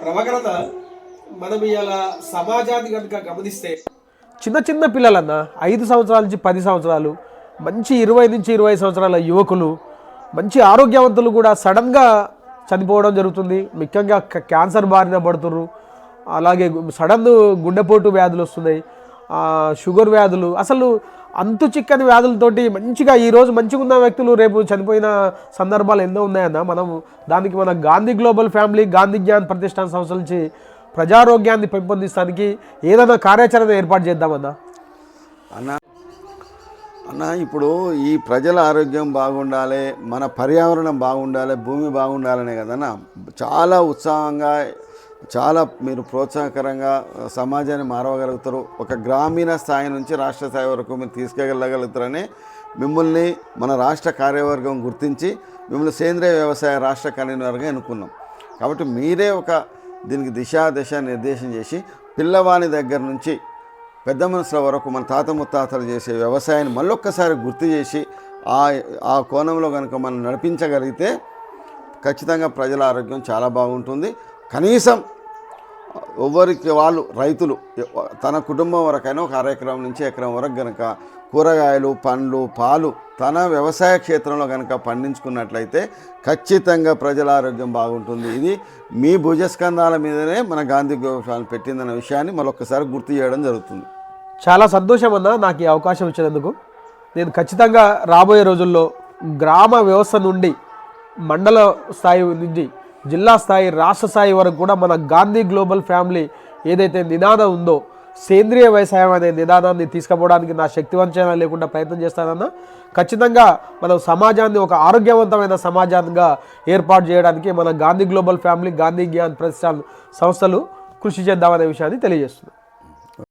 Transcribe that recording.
ప్రభాకరత మనం ఇలా సమాజాన్ని కనుక గమనిస్తే చిన్న చిన్న పిల్లలన్న 5 సంవత్సరాల నుంచి 10 సంవత్సరాలు మంచి 20 నుంచి 25 సంవత్సరాల యువకులు మంచి ఆరోగ్యవంతులు కూడా సడన్గా చనిపోవడం జరుగుతుంది. ముఖ్యంగా క్యాన్సర్ బారిన పడుతున్నారు. అలాగే సడన్ గుండెపోటు వ్యాధులు వస్తున్నాయి, షుగర్ వ్యాధులు, అసలు అంతు చిక్కని వ్యాధులతోటి మంచిగా ఈరోజు మంచిగా ఉన్న వ్యక్తులు రేపు చనిపోయిన సందర్భాలు ఎన్నో ఉన్నాయన్న. మనం దానికి మన గాంధీ గ్లోబల్ ఫ్యామిలీ గాంధీ జ్ఞాన్ ప్రతిష్టాన సంస్థ నుంచి ప్రజారోగ్యాన్ని పెంపొందించడానికి ఏదైనా కార్యాచరణ ఏర్పాటు చేద్దామన్నా. అన్న ఇప్పుడు ఈ ప్రజల ఆరోగ్యం బాగుండాలి, మన పర్యావరణం బాగుండాలి, భూమి బాగుండాలనే కదన్న చాలా ఉత్సాహంగా చాలా మీరు ప్రోత్సాహకరంగా సమాజాన్ని మారవగలుగుతారు. ఒక గ్రామీణ స్థాయి నుంచి రాష్ట్ర స్థాయి వరకు మీరు తీసుకెళ్ళగలుగుతారని మిమ్మల్ని మన రాష్ట్ర కార్యవర్గం గుర్తించి మిమ్మల్ని సేంద్రియ వ్యవసాయ రాష్ట్ర కన్వీనర్గా ఎన్నుకున్నాం. కాబట్టి మీరే ఒక దీనికి దిశ నిర్దేశం చేసి పిల్లవాని దగ్గర నుంచి పెద్ద మనుషుల వరకు మన తాత ముత్తాతలు చేసే వ్యవసాయాన్ని మళ్ళొక్కసారి గుర్తు చేసి ఆ కోణంలో కనుక మనం నడిపించగలిగితే ఖచ్చితంగా ప్రజల ఆరోగ్యం చాలా బాగుంటుంది. కనీసం ఎవరికి వాళ్ళు రైతులు తన కుటుంబం వరకైనా ఒక ఎకరం నుంచి ఎకరం వరకు కనుక కూరగాయలు, పండ్లు, పాలు తన వ్యవసాయ క్షేత్రంలో కనుక పండించుకున్నట్లయితే ఖచ్చితంగా ప్రజల ఆరోగ్యం బాగుంటుంది. ఇది మీ భుజస్కంధాల మీదనే మన గాంధీ గోశాలను పెట్టిందన్న విషయాన్ని మరొకసారి గుర్తు చేయడం జరుగుతుంది. చాలా సంతోషం అన్న నాకు ఈ అవకాశం ఇచ్చినందుకు. నేను ఖచ్చితంగా రాబోయే రోజుల్లో గ్రామ వ్యవస్థ నుండి మండల స్థాయి నుంచి జిల్లా స్థాయి రాష్ట్ర స్థాయి వరకు కూడా మన గాంధీ గ్లోబల్ ఫ్యామిలీ ఏదైతే నినాదం ఉందో సేంద్రియ వ్యవసాయం అనే నినాదాన్ని తీసుకుపోవడానికి నా శక్తివంచన లేకుండా ప్రయత్నం చేస్తానన్నా. ఖచ్చితంగా మనం సమాజాన్ని ఒక ఆరోగ్యవంతమైన సమాజంగా ఏర్పాటు చేయడానికి మన గాంధీ గ్లోబల్ ఫ్యామిలీ గాంధీ జ్ఞాన్ ప్రతిష్టాన్ సంస్థలు కృషి చేద్దామనే విషయాన్ని తెలియజేస్తుంది.